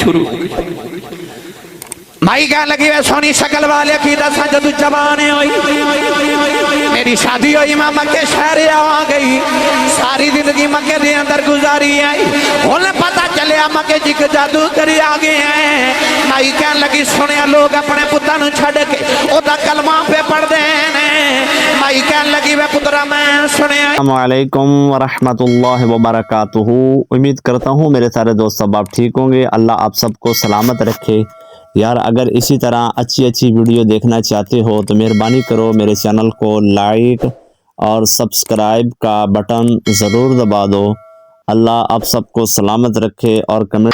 شروع ہو گئی۔ مائی کہنے لگی وے سونی شکل والے کی دساں جدو جوانے ہوئی، میری شادی ہوئی میں مکے شہر آ گئی، ساری زندگی مکے دے اندر گزاری آئی، انہیں پتا چلے مکے جی کے جادو کری آگے ہیں۔ مائی کہنے لگی سنیا لوگ اپنے پتانو چھڑ کے او دا کلمہ پہ پڑھ دینے۔ مائی کہنے لگی وے پترہ میں سنیا۔ السلام علیکم ورحمۃ اللہ وبرکاتہ۔ امید کرتا ہوں میرے سارے دوست سب آپ ٹھیک ہوں گے، اللہ آپ سب کو سلامت رکھے۔ یار اگر اسی طرح اچھی ویڈیو دیکھنا چاہتے ہو تو مہربانی کرو میرے چینل کو لائک اور سبسکرائب کا بٹن ضرور دبا دو۔ اللہ آپ سب کو سلامت رکھے اور کمنٹ۔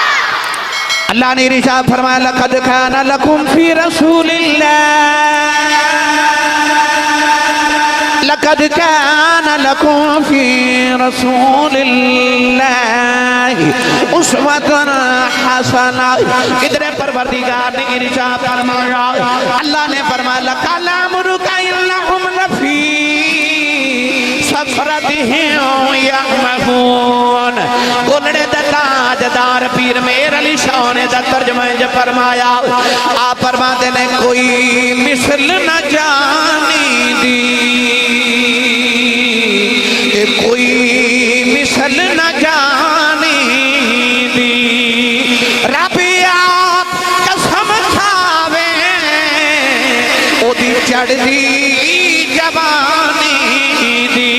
اللہ نے ارشاد فرمایا لقد کان لکم فی رسول اللہ، لقد کان لکم فی رسول اللہ اسوۃ حسنہ۔ ادھر پروردگار نے ارشاد فرمایا، اللہ نے فرمایا لقد امرک انہم لفی سفرتہم یعمہون۔ گلڑے دا تاجدار پیر میر علی شاہ نے دا ترجمہ جو فرمایا، آپ فرماتے نے کوئی مثل نہ جانی دی، کوئی مثل نہ جانی دی، رب آپ قسم کھاوے او دی چڑھ دی جوانی دی،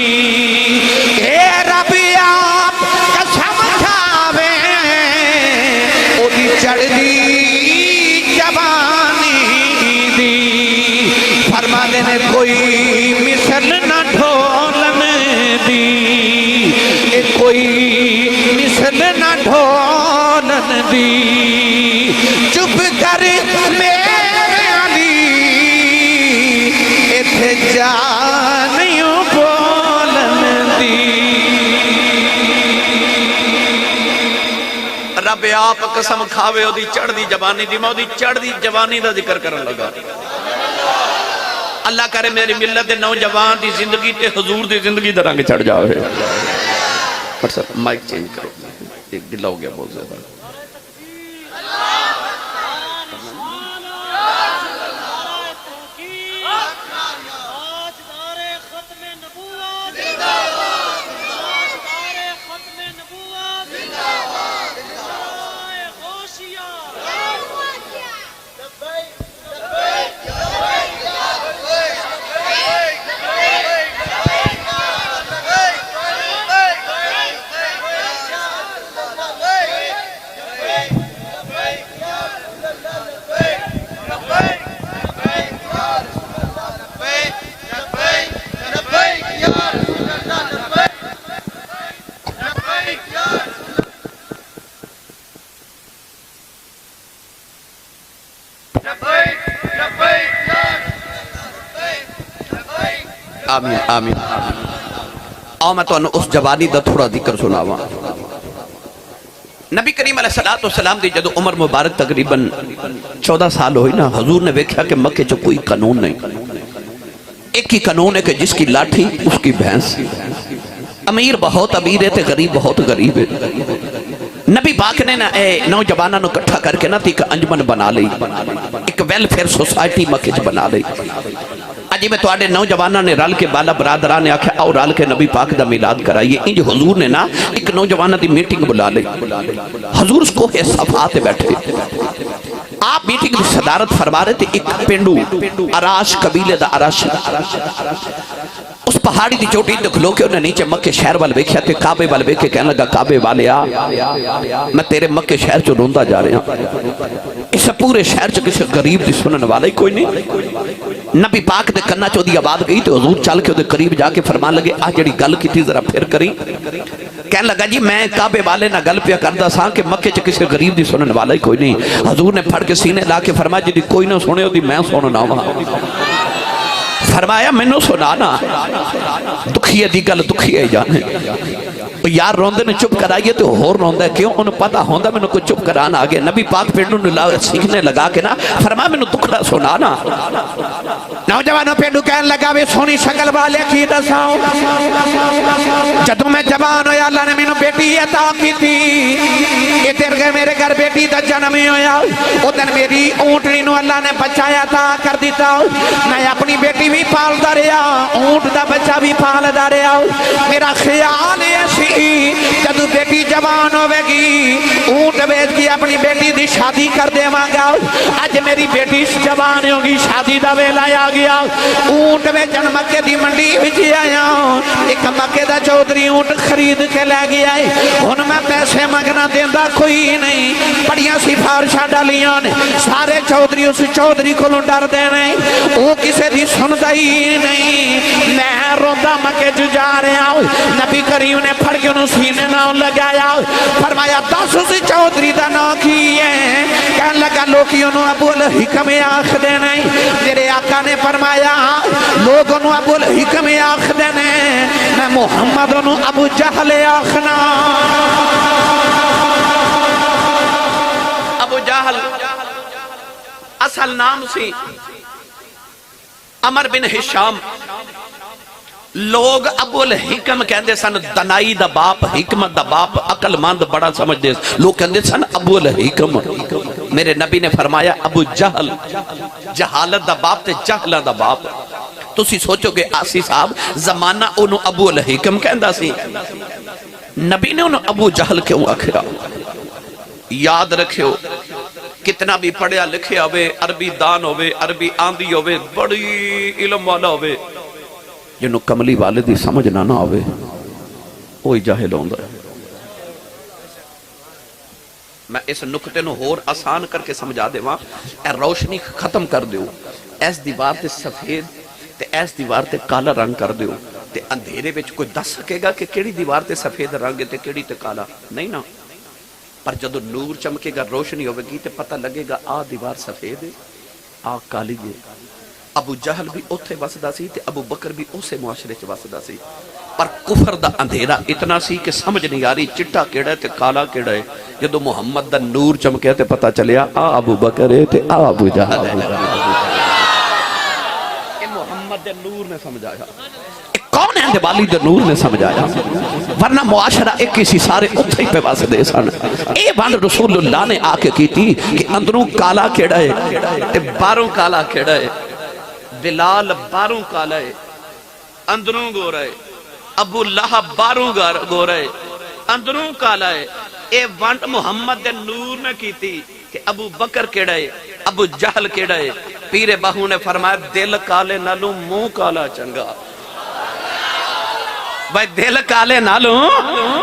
اے رب آپ قسم کھاوے او دی چڑھ دی جوانی دی، فرما دینے کوئی مثل نہ ڈھولن دی، اے کوئی مثل نہ ڈھولن دی، چپ کر میرے علی ایتھے جانیوں بولن دی۔ رب آپ قسم کھاوے او دی چڑھ دی جوانی دی، میں او دی چڑھ دی جوانی دا ذکر کرن لگا۔ اللہ کرے میری ملت نوجوان دی زندگی تے حضور دی زندگی دا رنگ چڑھ جاوے۔ پر سر مائک چینج کرو، ایک گلہ ہو گیا بہت زیادہ۔ آمین آمین۔ آؤ میں تو اس جوانی دا تھوڑا ذکر سناواں۔ نبی کریم علیہ السلام دی جدو عمر مبارک تقریباً 14 سال ہوئی نا، حضور نے ویکھیا کہ مکے چو کوئی قانون نہیں، ایک ہی قانون ہے کہ جس کی لاٹھی اس کی بھینس، امیر بہت امیر ہے تے غریب بہت غریب ہے۔ نبی پاک نے نا نوجوانوں کو اکٹھا کر کے نا ایک انجمن بنا لی، ایک ویلفیئر سوسائٹی مکے چ بنا لی۔ اجی میں توڑے نوجوانوں نے رل کے بالا برادران نے آکھا اور رل کے نبی پاک دا میلاد کرائیے۔ انج حضور نے نا ایک نوجوانہ دی میٹنگ بلا لی، حضور اس کو صفحات بیٹھے، آپ میٹنگ دی صدارت فرما رہے تھے۔ ایک پینڈو اراش قبیلے دا اراش اس پہاڑی دی چوٹی تے کھلو کے انہیں نیچے مکے شہر والے بیکھیا تے کعبے والے بیکھے کہنے لگا کعبے والے آ، میں تیرے مکے شہر چو روندہ جا رہے ہیں، اس پورے شہر چو کسی غریب دی سنن والا ہی کوئی نہیں۔ نبی پاک دے کنہ چو دی آباد گئی تو حضور چل کے دے قریب جا کے فرمان لگے آ جڑی گل کی تھی ذرا پھر کری۔ کہنے لگا جی میں کعبے والے نہ گل پیا کردہ ساں کہ مکے چ کسی غریب دی سنن والا ہی کوئی نہیں۔ حضور نے پھڑ کے سینے لا کے فرمایا جی کوئی نہ سنے ہو دی میں سننا وہاں۔ فرمایا میں نو سنانا دکھیے دی گل دکھیے جانے، یار روندے نے چپ کرائیے تو ہور روندا ہے کیوں انہوں پتا ہوندا میں نے کوئی چپ کرانا آگے نبی پاک پینڈوں نے سیکھنے لگا کے نا فرما میں نے دکھڑا سنانا نوجوانوں پینڈو کہنے لگا وے سونی شکل والے کی دساؤ جدوں میں جوان ہویا اللہ نے میں نے بیٹی عطا کی تھی یہ تیرے گھر میرے گھر بیٹی دا جنم ہی ہویا ادھر میری اونٹنی نو اللہ نے بچایا تھا کر دیتا میں اپنی بیٹی بھی پال دا رہا اونٹ دا بچہ بھی پال دا رہا میرا خیال ایسی جدو بیٹی جوان ہوئے گی اونٹ بیچ کی اپنی بیٹی دی شادی کر دے مانگا آج میری بیٹی جوان ہوگی شادی دا ویلا آ گیا اونٹ بیچن مکے دی منڈی بچی آیا ایک مکے دا چودھری اونٹ خرید کے لے گیا ان میں پیسے مگنا دیندہ کوئی نہیں بڑیاں سفارشاں ڈالیاں سارے چودھری اس چودھری کو ڈر دے نہیں وہ کسے دی سندا ہی نہیں میں روندہ مکے جو جا رہا ہوں نبی کریم نے پھڑ کے انہوں سینے نہ لگایا فرمایا 10 اسی چودھری دا نہ کیے کہنے لگا لوگی انہوں ابو الحکم آخ دے نہیں میرے آقا نے فرمایا لوگ انہوں ابو الحکم آخ دے نہیں میں محمد انہوں ابو جہل آخنا ابو جہل اصل نام سی عمر بن ہشام لوگ ابو الحکم کہندے سن دنائی دا باپ حکمت دا باپ عقل مند بڑا سمجھ دے لوگ کہندے سن ابو الحکم میرے نبی نے فرمایا ابو جہل جہالت دا باپ تے جہلہ دا باپ تسی سوچو گے آسی صاحب زمانہ انہوں ابو الحکم کہندہ سی نبی نے انہوں ابو جہل کیوں آکھیا یاد رکھو کتنا بھی پڑھیا لکھیا ہوئے عربی دان ہوئے عربی آندھی ہوئے بڑی علم والا ہوئے جنہوں کملی والدی سمجھنا نہ ہوئے وہی جاہل ہوندہ ہے میں اس نکتے نو ہور آسان کر کے سمجھا دے وہاں اے روشنی ختم کر دیو ایس دیوار تے سفید تے ایس دیوار تے کالا رنگ کر دیو تے اندھیرے بچ کوئی دس سکے گا کہ کیڑی دیوار تے سفید رنگ تے کیڑی تے کالا نہیں نا پر جدو نور چمکے گا روشنی ہوئے گی تے پتہ لگے گا آ دیوار سفید ہے آ کالی ہے ابو جہل بھی اتھے وسدا سی تے ابو بکر بھی اسے معاشرے چ وسدا سی پر کفر دا اندھیرا اتنا سی کہ سمجھ نہیں آ رہی چٹا کیڑا ہے تے کالا کیڑا ہے جدو محمد دا نور چمکے تے پتہ چلیا آ ابو بکر ہے تے آ ابو جہل ہے یہ محمد دے نور نے سمجھایا کون ہے والی دے نور نے سمجھایا ورنہ معاشرہ ایک کسی سارے اتھے پہ واسے دے سن اے بان رسول اللہ نے آکے کی تھی کہ اندروں کالا کیڑا ہے تے باروں کالا کیڑا ہے بلال باروں کالا ہے اندروں گورا ہے ابو لہب باروں گورا ہے اندروں کالا ہے اے وانٹ محمد دے نور نے کی تھی کہ ابو بکر کیڑا ہے ابو جہل کیڑا ہے پیر بہو نے فرمایا دل کالے نالوں منہ کالا چنگا بھائی دل کالے نالوں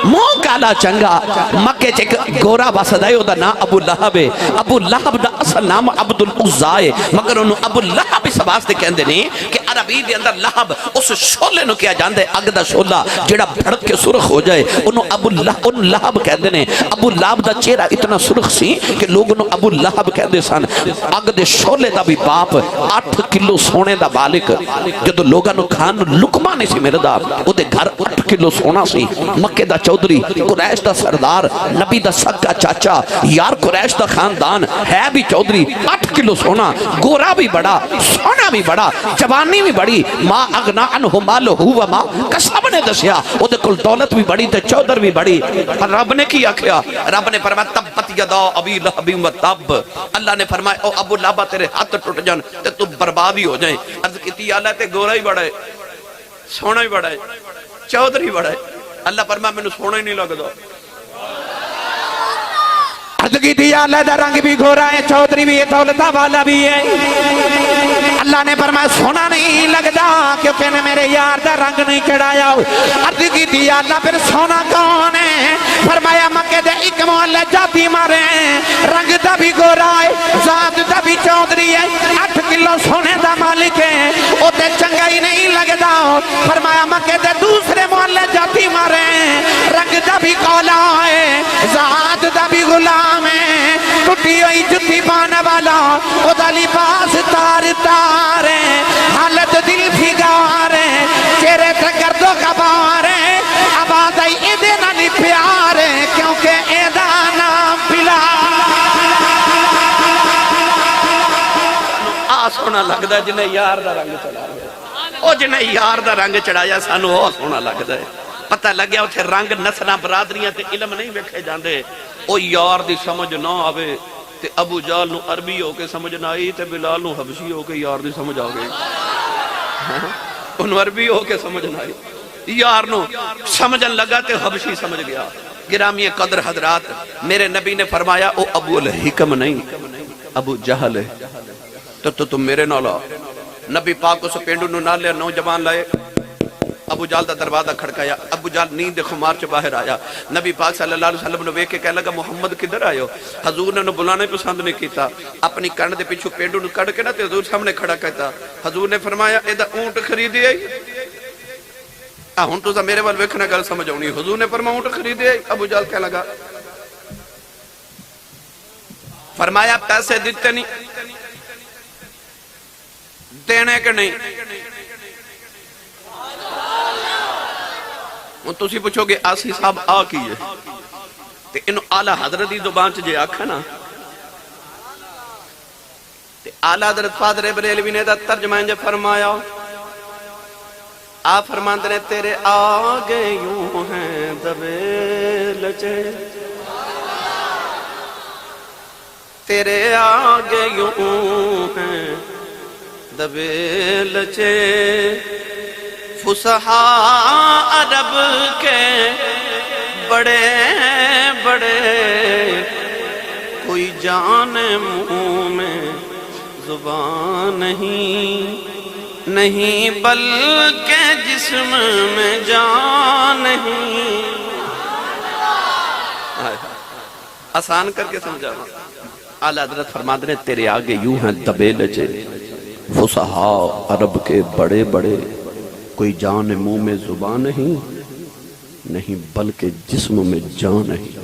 منہ کالا چنگا مکے چک گورا باسدائی ہوتا نا ابو لہب ہے ابو لہب دا اصل نام عبد العزا ہے مگر انہوں ابو لہب اس واسطے کہندے نہیں کہ عربی دے اندر لہب اس شولے نو کیا جاندے اگ دا شولہ جڑا بھڑک کے سرخ ہو جائے انہوں ابو لہب کہندے نے ابو لہب دا چہرہ اتنا سرخ سی کہ لوگ انہوں ابو لہب کہندے سن اگ دے شولے دا بھی باپ 8 کلو سونے دا بالک جدو لوگاں نو کھان لکمہ نہیں سی میرے دا او دے گھر 8 کلو سونا سی مکے دا چودھری قریش دا سردار نبی دا سکا چاچا یار قریش دا خاندان ہے بھی چودھری 8 کلو سونا گورا بھی بڑا سونا بھی بڑا جوانی بھی بڑی ماں اغنا عنہ مالہ و ماں کسب نے دسیا او دے کل دولت بھی بڑی تے چودھر بھی بڑی رب نے کیا کیا رب نے فرمایا تبت یدا ابی لہب و تب اللہ نے فرمایا او ابو لہب تیرے ہاتھ ٹوٹ جان تے تو برباد ہی ہو جائیں عرض کیتی یا اللہ تے گورا ہی بڑا ہے سونا ہی بڑا ہے چودھری بڑا ہے اللہ فرمایا میں نے سونا ہی نہیں لگ دو عرض کی تھی اللہ دا رنگ بھی گھورا ہے چودھری بھی ہے دولتہ والا بھی ہے اللہ نے فرمایا سونا نہیں لگدا کیونکہ نے میرے یار دا رنگ نہیں چڑھایا عرض کی تھی اللہ پھر سونا کون ہے فرمایا مکہ دے ایک محلہ جاتی مارے رنگ دا بھی گھورا ہے ذات دا بھی چودھری ہے 8 کلو سونے دا مالک ہے او تے چنگا ہی نہیں لگدا فرمایا مکہ دے دوسرے محلہ جاتی مارے رنگ دا بھی کالا ہے ذات دا بھی غلام ہے ٹوٹی ہوئی جتی پانے والا او دا لباس تار تار ہے حالت دل بھگار ہے چہرے تے گرد و غبار ہے آباد آئی ادھے نہ سونا لگتا ہے جنہیں یار دا رنگ چڑھایا، او جنہیں یار دا رنگ چڑھایا سانو وہ سونا لگتا ہے۔ پتہ لگ گیا اتھے رنگ نسلاں برادریاں تے علم نہیں ویکھے جاندے، او یار دی سمجھ نہ آوے تے ابو جہل نو عربی ہو کے سمجھ نہ آئی تے بلال نو حبشی ہو کے یار دی سمجھ آ گئی، انہوں عربی ہو کے سمجھ نہ آئی، یار نو سمجھن لگا تے حبشی سمجھ گیا۔ گرامی قدر حضرات، میرے نبی نے فرمایا او ابو الحکم نہیں ابو جہل ہے، تو تم میرے نہ لا۔ نبی پاک اس پینڈو نو نہ لیا، نوجوان لائے، ابو جہل دا دروازہ کھڑکایا، ابو جہل نیند خمار چ باہر آیا، نبی پاک صلی اللہ علیہ وسلم نے ویکھ کے کہنے لگا محمد کدھر آئے ہو؟ حضور نے بلانے پسند نہیں کیتا، اپنی کن دے پیچھے پینڈو نو کڈ کے نا تے حضور سامنے کھڑا کیتا۔ حضور نے فرمایا اے دا اونٹ خریدی ہے، ہن تو میرے وال ویکھنا گل سمجھ آونی۔ حضور نے فرمایا اونٹ خریدی ہے، ابو جہل کہنے لگا، فرمایا پیسے دیتے نہیں، دینے کے نہیں۔ تسی پوچھو گے آسی صاحب آ کی ہے تے انہوں اعلی حضرت دی زبان چ جے آکھا نا تے اعلی حضرت فاضل بریلوی نے دا ترجمہ انج فرمایا، آپ فرماندے نے تیرے آگے یوں ہیں دبے لچے، تیرے آگے یوں ہیں دبے لچے، فصحاء عرب کے بڑے بڑے، کوئی جان منہ میں زبان نہیں بلکہ جسم میں جان نہیں۔ آسان کر کے سمجھانا، اعلیٰ حضرت فرماتے ہیں تیرے آگے یوں ہیں دبے لچے، فصحاء عرب کے بڑے بڑے، کوئی جان منہ میں زبان نہیں بلکہ جسم میں جان نہیں۔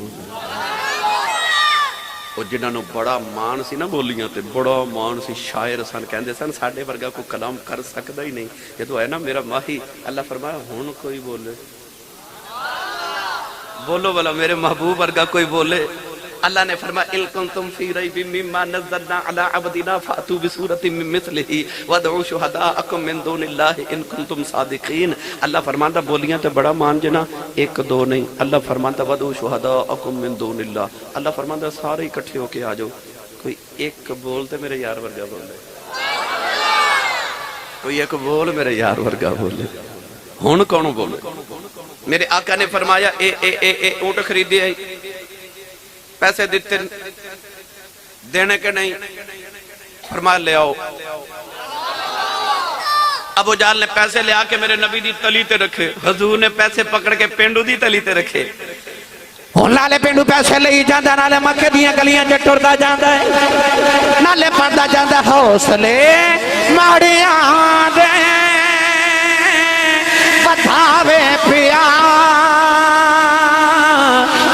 وہ جنہاں نو بڑا مان سی نا بولیاں تے بڑا مان سی، شاعر سن کہندے سن ساڈے ورگا کوئی کلام کر سکدا ہی نہیں، یہ تو ہے نا میرا ماہی۔ اللہ فرمایا ہن کوئی بولے، بولو بلا میرے محبوب ورگا کوئی بولے۔ اللہ نے فرمایا ان کنتم فی ریب مما نزلنا علی عبدنا فاتوا بسورۃ من مثلہ وادعوا شہداءکم من دون اللہ ان کنتم صادقین۔ اللہ فرماتا بولیاں تے بڑا مان جنا، ایک دو نہیں، اللہ فرماتا وادعوا شہداءکم من دون اللہ، اللہ فرماتا سارے اکٹھے ہو کے آ جاؤ۔ کوئی ایک بولتے میرے یار ورگا بولے، کوئی ایک بول میرے یار ورگا بولے، ہن کون بولے؟ میرے آقا نے فرمایا اے اونٹ خریدی ہے، پیسے دیتے دینے کے نہیں، فرمایا لے آؤ۔ ابو جہل نے پیسے لے آ کے میرے نبی دی تلی تے رکھے، حضور نے پیسے پکڑ کے پینڈو دی تلی تے رکھے۔ ہن نالے پینڈو پیسے لئی جاندا، نالے مکے دیاں گلیاں چ ٹردا جاندا ہے، نالے پڑدا جاندا حوصلے ماڑیاں دے بتاوے پیا،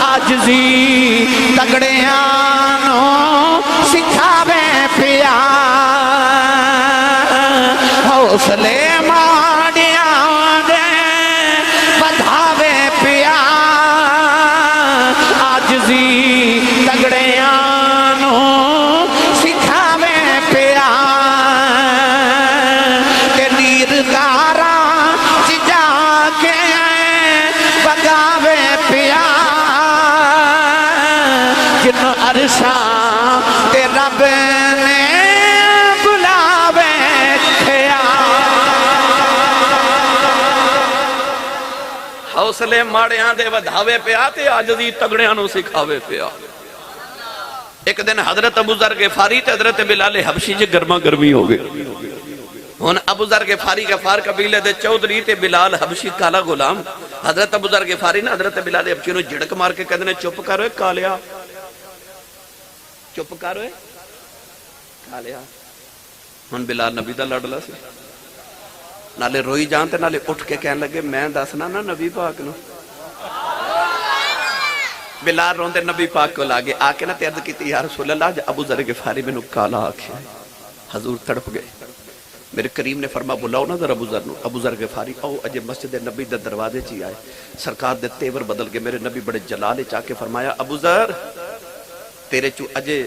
عاجزی تگڑیاں نو سکھاوے پیا، حوصلے ماڑیاں دے بدھاوے پیا، عاجزی تگڑیاں نو سکھاوے پیا، کہ نیر کاراں چ جا کے بگاوے پیا، جن عرشاں تے رب نے بلاوے تھیا۔ حوصلے ماڑیاں دے ودھاوے پیا تے عاجزی تگڑیاں نو سکھاوے پیا۔ ایک دن حضرت ابو ذر غفاری تے حضرت بلال حبشی جے گرما گرمی ہو گئے۔ ہن ابو ذر غفاری غفار قبیلے دے چودھری تے بلال حبشی کالا غلام، حضرت ابو ذر غفاری نے حضرت بلال حبشی نو جھڑک مار کے کہندے نے چپ کر اوئے کالیا، چپ کر ہوئے کالیا۔ ہن بلال نبی دا لڑلا سی، نالے روئی جان تے نالے اٹھ کے کہنے لگے میں دسنا نا نبی پاک نو۔ بلال روندے نبی پاک کو لاگے آ کے نا تے عرض کیتی یا رسول اللہ جا ابو ذر غفاری مینوں کالا آکھیا۔ حضور تڑپ گئے، میرے کریم نے فرما بلاؤ نا ذرا ابو ذر نو۔ ابو ذر غفاری آؤ اجے مسجد نبی دے دروازے چ آئے، سرکار دے تیور بدل کے میرے نبی بڑے جلال چا کے فرمایا ابو ذر تیرے چو اجے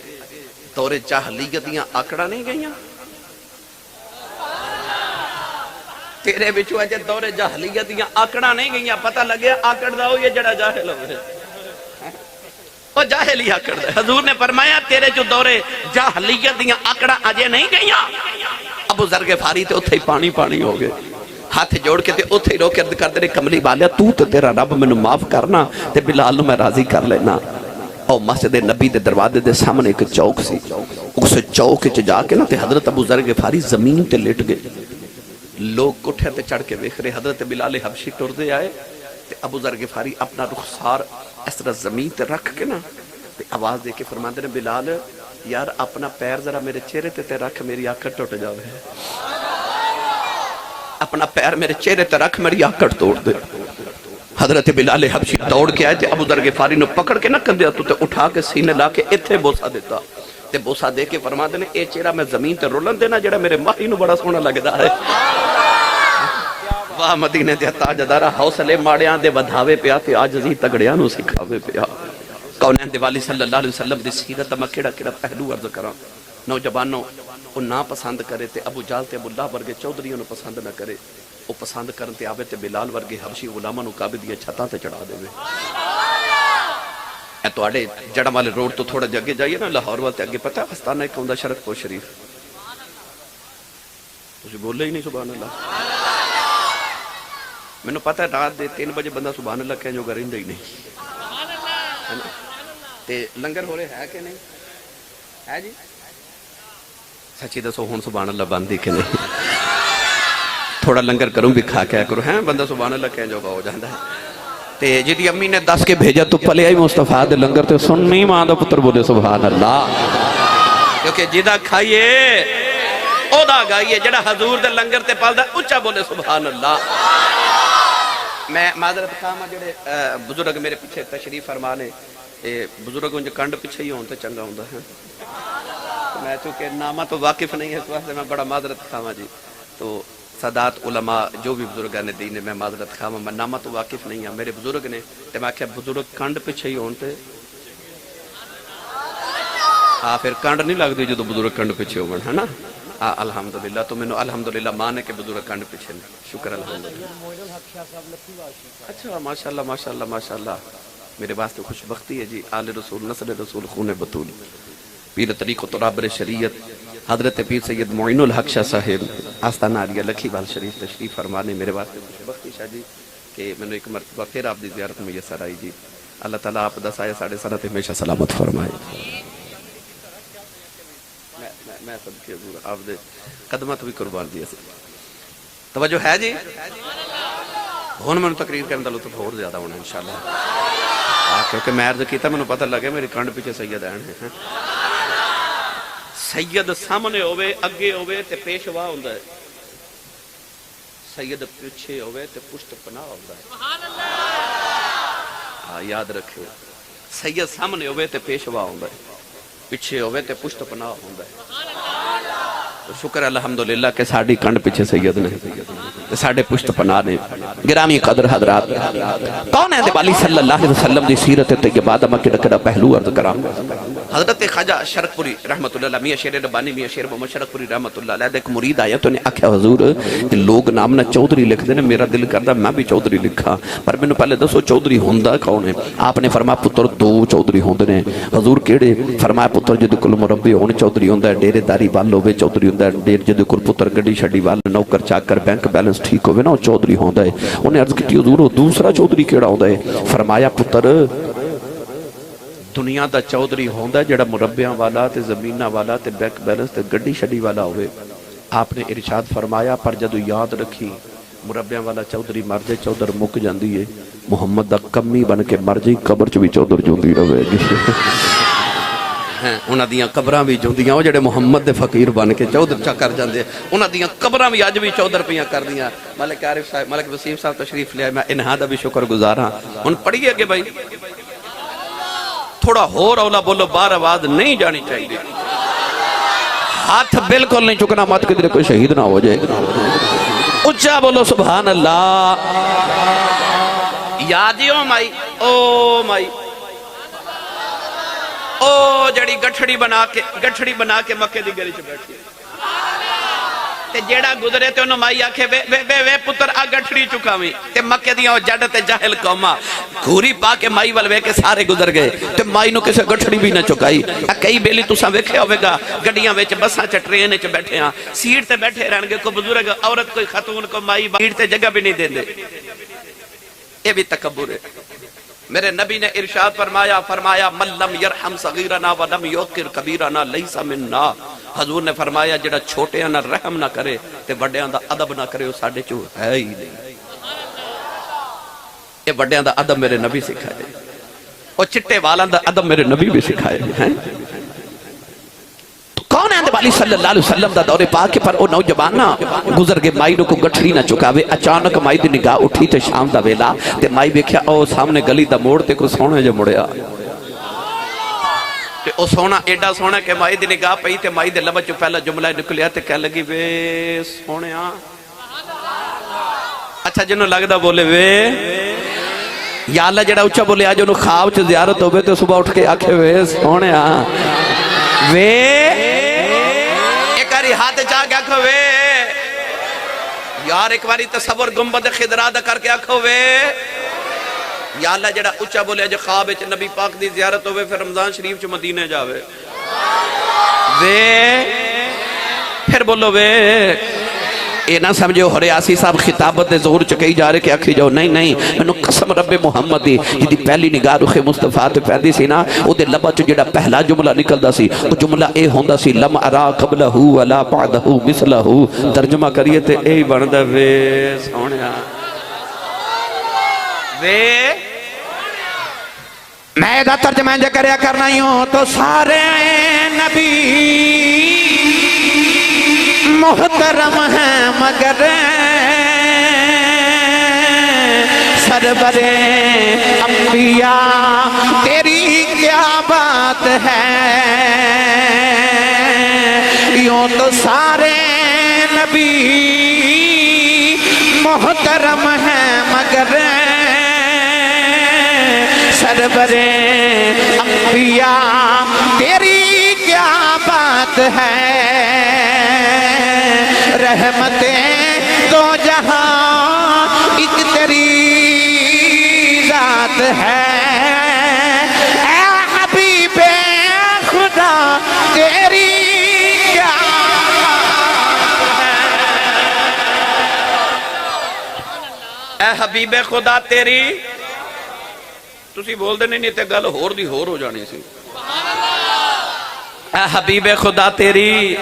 دور جاہلیت دیاں آکڑا نہیں گئیاں؟ تیرے بچوں اجے دور جاہلیت دیاں آکڑاں نہیں گئیاں، پتہ لگیا آکڑ دا ہوئی ہے جڑا جاہل ہوئے، وہ جاہل ہی آکڑ دا۔ حضور نے فرمایا تیرے جو دور جاہلیت دیاں آکڑاں اجے نہیں گئیاں۔ ابو ذر غفاری تے اتھے ہی پانی پانی ہو گئے، ہاتھ جوڑ کے تے اتھے ہی رو کے عرض کر دے کملی والیا تو تے تیرا رب میں معاف کرنا تے بلال نو میں راضی کر لینا۔ اور مسجد نبی دے دروازے دے سامنے ایک چوک سی، اس چوک وچ جا کے نا تے حضرت ابو ذر غفاری زمین تے لیٹ گئے، لوگ کوٹھے تے چڑھ کے دیکھ رہے، حضرت بلال حبشی ٹردے آئے تے ابو ذر غفاری اپنا رخسار اس طرح زمین تے رکھ کے نا تے آواز دے کے فرماندے نے بلال یار اپنا پیر ذرا میرے چہرے تے رکھ میری آکڑ ٹوٹ جاوے، اپنا پیر میرے چہرے تے رکھ میری آکڑ توڑ دے۔ حضرت بلال حبشی دوڑ کے آئے تے ابو ذر غفاری نے پکڑ کے نہ کندیا تو تے اٹھا کے سینے لا کے ایتھے بوسا دیتا تے بوسا دے کے فرما دینے اے چہرہ میں زمین تے رولن دینا جڑا میرے ماہی نو بڑا سونا لگدا ہے۔ واہ مدینے دے تاجدارا حوصلے ماڑیاں دے ودھاوے پیا تے عاجزی تگڑیاں نو سکھاوے پیا۔ کونین دے والی صلی اللہ علیہ وسلم دی سیرت میں کیڑا کیڑا پہلو عرض کراں۔ نوجوانوں وہ نہ پسند کرے تے ابو جال تے ابو اللہ ورگے چودھریوں نو پسند نہ کرے، وہ پسند کرن تے آوے تے بلال ورگے حبشی غلاماں نو کعبے دی چھتاں تے چڑھا دے وے۔ اے تواڈے جڑا والے روڈ تو تھوڑا جگے جائیے نا لاہور والے اگے پتہ آستانہ ایک ہوندا شرف پور شریف، تسی بولے ہی نہیں سبحان اللہ۔ مینوں پتہ ہے رات دے 3 بجے بندہ سبحان اللہ کہہ جو گا رہندا ہی نہیں تے لنگر ہو رہے ہے کہ نہیں ہے جی؟ سچی دسو ہن سبحان اللہ بندی کہ نہیں؟ تھوڑا لنگر کروں بھی کھا کے کرو ہیں بندہ سبحان اللہ کہہ جو گا ہو جاندہ ہے۔ تے جدی امی نے 10 کے بھیجا تو پلے آئی مصطفیٰ دے لنگر تے سننی ماں دا پتر بولے سبحان اللہ، کیونکہ جدہ کھائیے او دا گائیے، جڑا حضور دے لنگر تے پال دا اچھا بولے سبحان اللہ۔ میں معذرت خواہاں جڑے بزرگ میرے پیچھے تشریف فرمانے، بزرگ انجھے کنڈ پیچھے ہی ہونتے چنگا ہوندہ ہے، میں چونکہ نامہ تو واقف نہیں ہے اس واسطے میں بڑا معذرت خواہاں جی، تو سادات علماء جو بھی بزرگان دین ہے میں معذرت خواہاں، میں نامہ تو واقف نہیں ہے، میرے بزرگ نے تے میں کہا بزرگ کنڈ پیچھے ہی ہونتے، پھر کنڈ نہیں لگ دی جو بزرگ کنڈ پیچھے ہون ہے نا، الحمدللہ تو میں الحمدللہ مانے کے بزرگ کنڈ پیچھے نہیں، شکر الحمدللہ۔ اچھا ماشاءاللہ ماشاءاللہ ماشاءاللہ، میرے واسطے خوش بختی ہے جی، آل رسول نسل رسول خون بطول، پیر طریق و ترابر شریعت حضرت پیر سید معین الحق شاہ صاحب آستانہ علیہ لکھی وال شریف تشریف فرمانے، میرے واسطے خوش بختی شاہ جی کہ میں نے ایک مرتبہ پھر آپ دی زیارت میں یہ سر آئی جی، اللہ تعالیٰ آپ دا سایہ ساڑھے سنت ہمیشہ سلامت فرمائے۔ میں سب کے حضور آپ دے قدمت بھی قربان دیا سے توجہ ہے جی، ہون میں نے تقریر کرنے دا لطف اور زیادہ ہونا انشاءاللہ، کیونکہ میں عرض کیتا میں نے پتہ لگے میری کانڈ پیچھے سید آئین ہے، سید سامنے ہوئے اگے ہوئے تے پیشوا ہوندہ ہے، سید پیچھے ہوئے تے پشت پناہ ہوندہ ہے، یاد رکھے، سید سامنے ہوئے تے پیشوا ہوندہ ہے، پیچھے ہوئے تے پشت پناہ ہوندہ ہے۔ شکر الحمدللہ کہ ساڑھی کنڈ پیچھے سید نے ساڑھے پشت پناہ نے۔ گرامی قدر حضرات، کون ہے والی صلی اللہ علیہ وسلم دی سیرت طیبہ میں کڑا پہلو عرض کرام۔ حضرت خواجہ شرک پوری رحمت اللہ علیہ، میاں شیر ربانی میاں شیر محمد شرک پوری رحمت اللہ علیہ، ایک مرید آیا تو نے آکھیا حضور لوگ نام نہ چودھری لکھ دینے، میرا دل کردہ میں بھی چودھری لکھا، پر میں نے پہلے دسو چودھری ہوندہ کون ہے؟ آپ نے فرمایا پتر 2 چودھری ہوندے نے۔ حضور کیڑے؟ فرمایا پتر جدو کل مربی ہونے چودھری ہوندہ ہے، ڈیرے داری وال ہوئے چودھری ہوندہ ہے، دیر جدو کل پتر گڑی شڑی وال نوکر چاکر بینک بیلنس ٹھیک ہوئے نا چودھری ہوندہ ہے۔ انہیں عرض کی حضور دوسرا چودھری کیڑا ہوندہ ہے؟ فرمایا پتر دنیا دا چودھری ہوندہ ہے جڑا مربیاں والا تے زمینہ والا تے بینک بیلنس تے گڑی شڑی والا ہوئے۔ آپ نے ارشاد فرمایا پر جدو یاد رکھی مربیاں والا چودھری مر جائے چودھر مک جاندی ہے، محمد دا کمی بن کے مر جائے قبر چ بھی چودھر جوندی رہے گی۔ انہاں دیاں قبراں بھی جوندیاں، وہ جڑے محمد دے فقیر بن کے چودھر چا کر جاندے، انہاں دیاں قبراں بھی اج بھی چودھر پیاں کر دیاں۔ ملک عارف صاحب ملک وسیم صاحب تشریف لے آئے، میں انہاں دا بھی شکر گزار ہاں۔ ان پڑھیے کہ بھائی تھوڑا ہو رولا بولو، بار آواز نہیں جانی چاہیے، ہاتھ بالکل نہیں چکنا، مت کدھر کوئی شہید نہ ہو جائے، اچھا بولو سبحان اللہ۔ یادیوں مائی او مائی او جڑی گٹھڑی بنا کے مکے دی گلی چ بیٹھی، تے جیڑا گزرے تے انہوں مائی آکھے وے پتر آ گٹھڑی چکاویں تے مکے دیاں وہ جڑ تے جاہل قوما گھوری پا کے مائی والوے کے سارے گزر گئے تے مائی نو کسے گٹھڑی بھی نہ چکائی. کئی بیلی تساں ویکھیا ہوے گا گڈیاں وچ بساں چ ٹرین وچ بیٹھے ہاں سیٹ تے بیٹھے رہن گے کوئی بزرگ عورت کوئی خاتون کو مائی سیٹ تے جگہ بھی نہیں دیندے. یہ بھی تکبر ہے. میرے نبی نے ارشاد فرمایا من لم یرحم صغیرنا ولم یوقر کبیرنا لیس مننا. حضور نے فرمایا جڑا چھوٹیاں نہ رحم نہ کرے تے وڈیاں دا ادب نہ کرے وہ ساڈے چوں ہے ہی نہیں. یہ وڈیاں دا ادب میرے نبی سکھائے اور چٹے والاں دا ادب میرے نبی بھی سکھائے ہیں. کون ہے والی صلی اللہ علیہ وسلم دا دور پاک پر او نوجوان نہ گزر گئے مائی نو کو گٹھڑی نہ چکاوے. اچانک مائی دی نگاہ اٹھی تے شام دا ویلا تے مائی ویکھیا او سامنے گلی دا موڑ تے کوئی سونا جو مڑیا تے او سونا ایڈا سونا کہ مائی دی نگاہ پئی تے مائی دے لب چوں پہلا جملہ نکلیا تے کہہ لگی وے سونیا. اچھا جنوں لگدا بولے وے یا اللہ جڑا اچھا بولے آج انہوں خواب چ زیارت ہوئے تو صبح اٹھ کے آکھے وے سونیا وے ایک باری ہاتھ چاہ کے آکھو وے یار ایک باری تصور گنبد خضرا دا کر کے آکھو وے یا اللہ جڑا اچھا بولے جو خواب چ نبی پاک دی زیارت ہوئے پھر رمضان شریف چ مدینے جاوے وے پھر بولو وے. اے نہ سمجھو حریاسی صاحب خطابت دے ظہور چکئی جا رہے کہ آکھی جاؤ نہیں میں نو قسم رب محمد دی جدی پہلی نگاہ رخ مصطفیٰ تے پہندی سی نا او دے لبا چو جڑا پہلا جملہ نکلدا سی او جملہ اے ہوندا سی لم ارا قبلہ ولا بعدہ مثلہ. ترجمہ کریے تے اے بندا وے سونیا وے. میں دا ترجمہ جے کریا کرنا ہوں تو سارے نبی محترم ہیں مگر سرور انبیاء تیری کیا بات ہے. یوں تو سارے نبی محترم ہیں مگر سرور انبیاء تیری کیا بات ہے. رحمتیں دو جہاں ایک تیری ذات ہے. اے حبیب خدا تیری کیا بات ہے. اے حبیب خدا تیری تسی بول دے نہیں تے گل ہور دی ہور ہو جانی سی. اے حبیب خدا تیری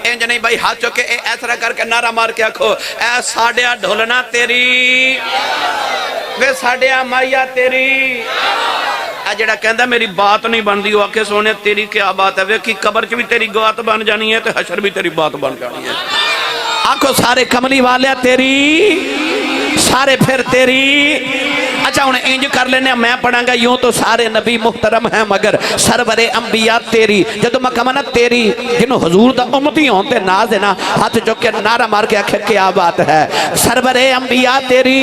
انج نہیں بھائی ہاتھ چوکے اے ایسرا کر کے نعرہ مار کے آکھو اے ساڑیا ڈھولنا تیری وے ساڑیا مائیا تیری. اے جڑا کہندہ میری بات نہیں بن دی وہ آکھے سونے تیری کیا بات ہے وے کی قبر چ بھی تیری بات بن جانی ہے تے حشر بھی تیری بات بن جانی ہے. آکھو سارے کملی والے تیری سارے پھر تیری. اچھا انہیں انج کر لینے میں پڑھاں گا یوں تو سارے نبی محترم ہیں مگر سرور انبیاء تیری. جدو مکمنہ تیری جنہوں حضور دا امتی ہوں تے ناز دینا ہاتھ چکے نعرہ مار کے آکھے کیا بات ہے. سرور انبیاء تیری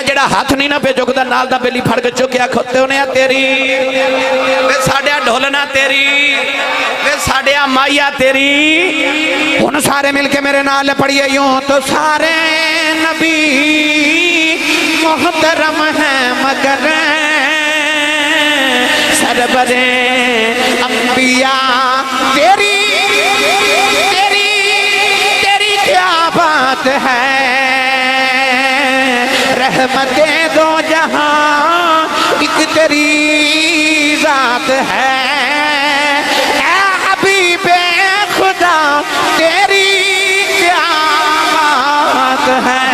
جڑا ہاتھ نہیں نہ پہ چکتا نال دا بیلی پھڑ کے چکے آکھتے انہیں تیری وے ساڑیا ڈھولنا تیری وے ساڑیا مائیا تیری. ان سارے مل کے میرے نال پڑھئے یوں تو سارے نبی محترم ہیں مگر سرور انبیاء تیری کیا بات ہے. رحمتیں دو جہاں ایک تیری ذات ہے. اے حبیب خدا تیری کیا بات ہے.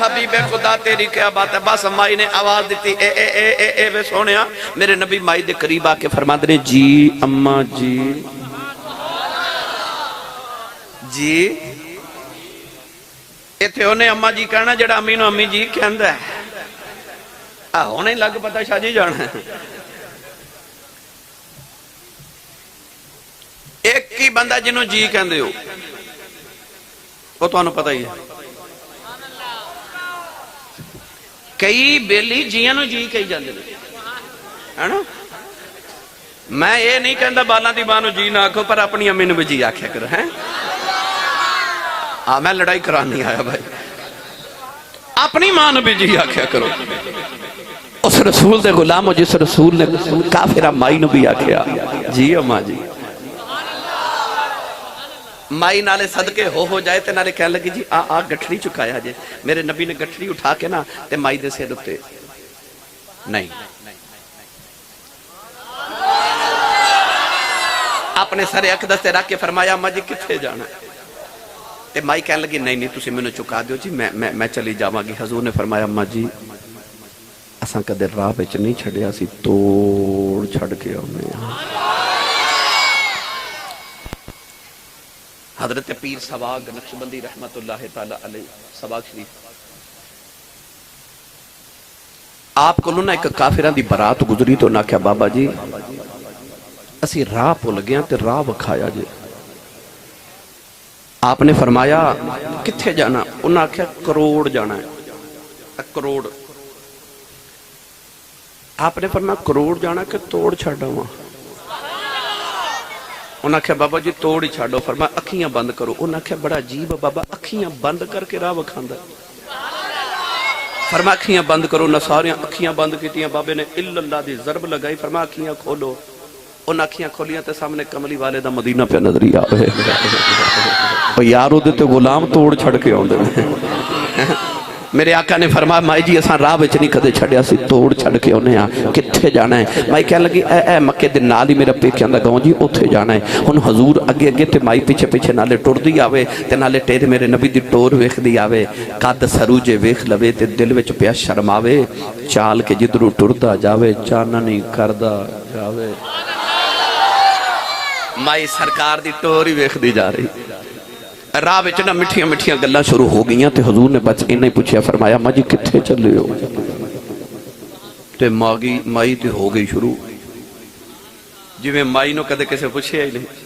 حبیب خدا تیری کیا بات ہے. بس مائی نے آواز دیتی اے اے اے اے اے وے سونیا. میرے نبی مائی دے قریب آ کے فرماتے نے جی اماں جی جی. ایتھے ہونے اماں جی کہنا جڑا امی نو امی جی کہندا ہے ہونے لگ پتا شاہ جی جانا ہے. ایک ہی بندہ جنہوں جی کہندے ہو وہ تو انہوں پتہ ہی ہے. کئی بیلی جیاں نو جی کہی جاندے ہے نا. میں یہ نہیں کہندا بالاں دی ماں نوں جی نہ آکھو پر اپنی امی نوں بھی جی آکھیا کرو ہیں میں لڑائی کران نہیں آیا بھائی اپنی ماں نوں بھی جی آکھیا کرو اس رسول دے غلام جس رسول نے کافرہ مائی نوں بھی آکھیا جی اماں جی مائی نالے صدقے ہو جائے تے نالے کہنے لگی جی آ گٹھڑی چکایا جے میرے نبی نے گٹھڑی اٹھا کے نا تے مائی دے سے دکتے نہیں اپنے سارے اقدس تے رکھ کے فرمایا اماں جی کتھے جانا تے مائی کہنے لگی نہیں تسی میں نے چکا دیو جی میں چلی جاواں گی حضور نے فرمایا اماں جی اساں کدے راہ وچ نہیں چھڑیا سی توڑ چھڑ کے آنے حضرت پیر سواگ نقشبندی رحمت اللہ تعالی علیہ سواگ شریف آپ کو نا ایک کافران دی برات گزری تو نہ کیا بابا جی اسی راہ پھول گیا تے راہ وکھایا جے آپ نے فرمایا کتھے جانا انہاں کیا کروڑ جانا ہے کروڑ آپ نے فرمایا کروڑ جانا کہ توڑ چھڑا ہوا انہاں کہا بابا جی توڑ ہی چھاڑو فرمایا اکھیاں بند کرو انہاں کہا بڑا عجیب بابا اکھیاں بند کر کے راہ وکھاندا فرمایا اکھیاں بند کرو نہ ساریاں اکھیاں بند کیتیاں بابے نے الا اللہ دی ضرب لگائی فرمایا اکھیاں کھولو انہاں اکھیاں کھولیاں تے سامنے کملی والے دا مدینہ پہ نظری آوے یارو دے تے غلام توڑ چھڑ کے آن دے میرے آقا نے فرمایا مائی جی اساں راہ وچ نہیں کدے چھڑیا سی توڑ چھڑ کے اونے آ کتھے جانا ہے مائی کہنے لگی اے مکے دے نال ہی میرا پیکیاں دا گاؤں جی اوتھے جانا ہے ہن حضور اگے اگے تے مائی پیچھے پیچھے نالے ٹردی آوے تے نالے ٹیرے میرے نبی دی ٹور ویکھدی آوے قد سروجے ویکھ لوے تے دل وچ پیا شرماوے چال کے جدروں ٹردا جاوے چاننی کردا جاوے مائی سرکار دی ٹور ہی ویکھدی جا رہی راہ وچ نا مٹھیاں مٹھیاں گلاں شروع ہو گئیاں تے حضور نے بچ انہیں پوچھیا فرمایا ماں جی کتھے چلے ہو تے مائی تے ہو گئی شروع جی میں مائی نو کدے کسے پوچھیا ہی نہیں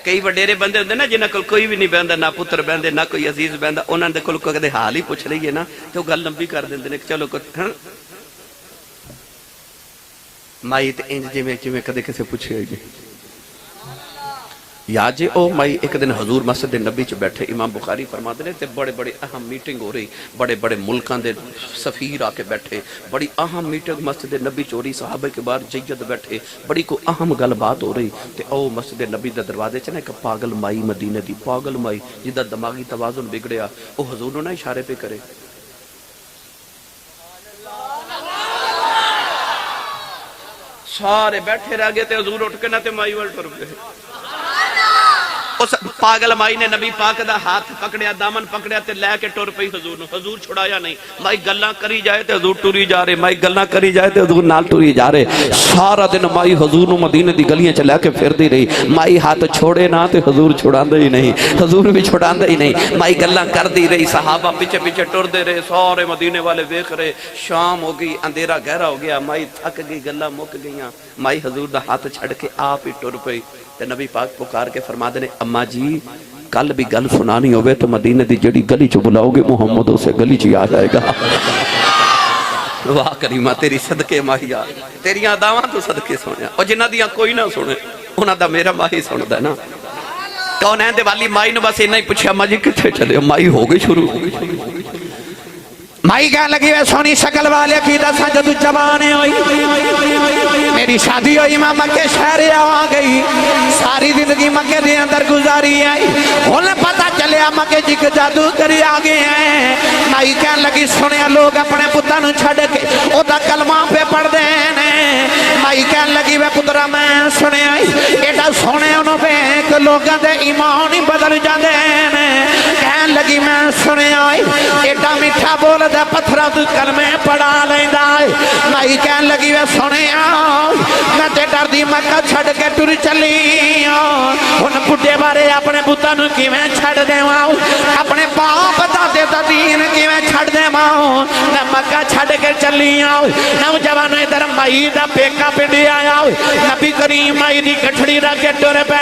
کئی وڈیرے بندے ہوندے نا جنہاں کول کوئی بھی نہیں بہندا نہ پتر بہندے نہ کوئی عزیز بہندا انہاں دے کول کدے حال ہی پوچھ لئیے نا تے گل لمبی کر دیندے نے چلو مائی تے انج جویں کدے کسے پوچھیا ہی نہیں یا جے او مائی ایک دن حضور مسجد نبی چ بیٹھے امام بخاری فرماتے ہیں تے بڑے بڑے اہم میٹنگ ہو رہی بڑے بڑے ملکان دے سفیر آ کے بیٹھے بڑی اہم میٹنگ مسجد نبی چ ہو رہی صحابہ کے بعد جید بیٹھے بڑی کو اہم گل بات ہو رہی تے او مسجد نبی دے دروازے چ نا ایک پاگل مائی مدینے دی پاگل مائی جدا دماغی توازن بگڑیا او حضور نو نا اشارے پہ کرے سارے بیٹھے رہ گئے تے حضور اٹھ کے نہ تے مائی وال ٹر گئے اس پاگل مائی نے نبی پاک دا ہاتھ پکڑیا دامن پکڑیا تے لے کے ٹر پئی حضور نو حضور چھڑایا نہیں مائی گلاں کری جائے تے حضور ٹری جا رہے مائی گلاں کری جائے تے حضور نال ٹری جا رہے سارا دن مائی حضور نو مدینے دی گلیاں چ لے کے پھردی رہی مائی ہاتھ چھوڑے نہ تے حضور چھڑاندا ہی نہیں حضور بھی چھڑاندا ہی نہیں مائی گلاں کردی رہی صحابہ پیچھے پیچھے ٹردے رہے سارے مدینے والے ویکھ رہے شام ہو گئی اندھیرا گہرا ہو گیا مائی تھک گئی گلاں مک گئیاں مائی حضور دا ہاتھ چھڑ کے آپ ہی ٹر پئی تے نبی پاک پکار کے فرما دے اماں جی کل بھی گل سنانی ہوئے تو مدینہ دی جڑی گلی چ بلاؤ گے محمد اسے گلی چ آ جائے گا واہ کریمہ تیری صدقے ماہیا تیریاں دعواں تو صدقے سنیا اور جنہ دیاں کوئی نہ سنے انہاں دا میرا ماہی سن دا نا کون ہے دے والی مائی نو بس انہاں ہی پوچھا ماں جی کتھے چلے مائی ہو گئی شروع مائی کہنے لگی وے سونی شکل والے کی دساں جدو جوانے ہوئی میری شادی ہوئی میں مکے شہر آ گئی ساری زندگی مکے دے اندر گزاری آئی انہیں پتہ چلے مکے جی کے جادو کری آگے ہیں مائی کہنے لگی سنیا لوگ اپنے پتہ نو چھڑ کے او دا کلمہ پہ پڑھ دینے مائی کہنے لگی وے پترہ میں سنے آئی ایڈا سونے انہوں پہ ایک لوگاں دے ایمان ہی بدل جا دینے کہنے لگی میں سنے آئی ایڈا میٹھا بول دے پتھرہ تو کلمے پڑھا لیندہ ہے مائی کہنے لگی وے سنے آئی میں تے ڈر دی مکہ چھڑ کے ٹر چلی ان بڑھے بارے اپنے بتانو کی میں چھڑ دے ماؤں اپنے باپ دادے دا دین کی میں چھڑ دے ماؤں نہ مکہ چھڑ کے چلی آؤں نوجوانو ادھر مائی دا پیکا پنڈی آیا نبی کریم مائی دی گٹھڑی رکھ کے ٹر پہ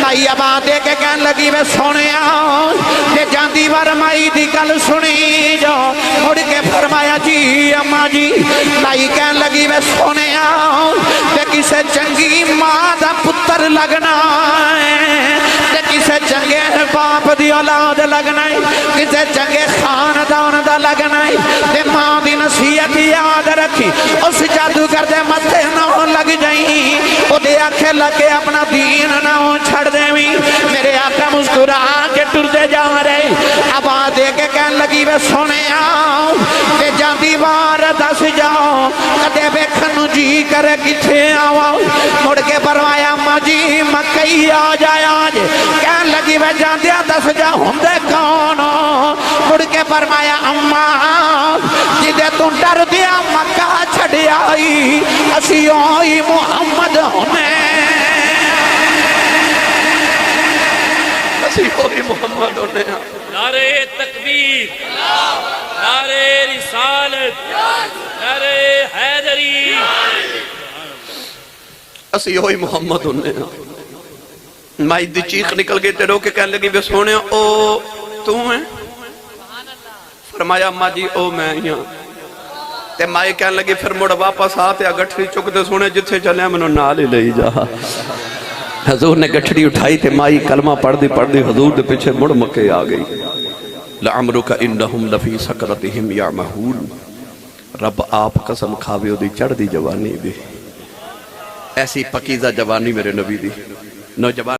مائی آباد دے کے کہنے لگی میں سونے آؤں تے جاندی بار مائی دی گل سنی جو مڑ کے فرمایا جی اماں جی مائی کہنے لگی میں سونے آؤں تے کی کسے چنگی ماں دا پتر لگنا ہے تے کسے چنگے باپ دی اولاد لگنا ہے کسے چنگے خاندان دا لگنا ہے تے ماں دی نصیحت یاد رکھی اس جادوگر دے متھے نہ لگ جائیں او دے آنکھیں لگے اپنا دین نہ چھڑ دیں میرے آقا مسکرا کے ٹردے جا رہے آواز دے کے کہنے لگی وے سونے آؤ تے جاندی بار دس جاؤ کدے بیکھن جی کرے کتھے آؤ مڑ کے فرمایا ماں جی مکئی آ جایا جے کہنے لگی وے جاندیا دس جا ہندے کون مڑ کے فرمایا اماں جدے تو ڈر دیا مکہ چھڑ آئی اسی آئی محمد ہمیں اسی آئی محمد ہمیں نعرہ تکبیر نعرہ رسالت نعرہ حیدری اسی ہوئی محمد انہیں مائی دی چیخ نکل گئی تے رو کے کہنے لگی بے سونے او تو ہیں فرمایا اماں جی او میں یہاں تے مائی کہنے لگی پھر مڑ واپس آتے گٹھڑی چکتے سونے جتھے چلے منو نال ہی لئی جا حضور نے گٹھڑی اٹھائی تے مائی کلمہ پڑھ دی حضور دے پیچھے مڑ مکے آ گئی لعمرک انہم لفی سکرتہم یعمہون رب آپ قسم کھاوے دی چڑھ دی جوانی دی ایسی پکیزہ جوانی میرے نبی دی نوجوان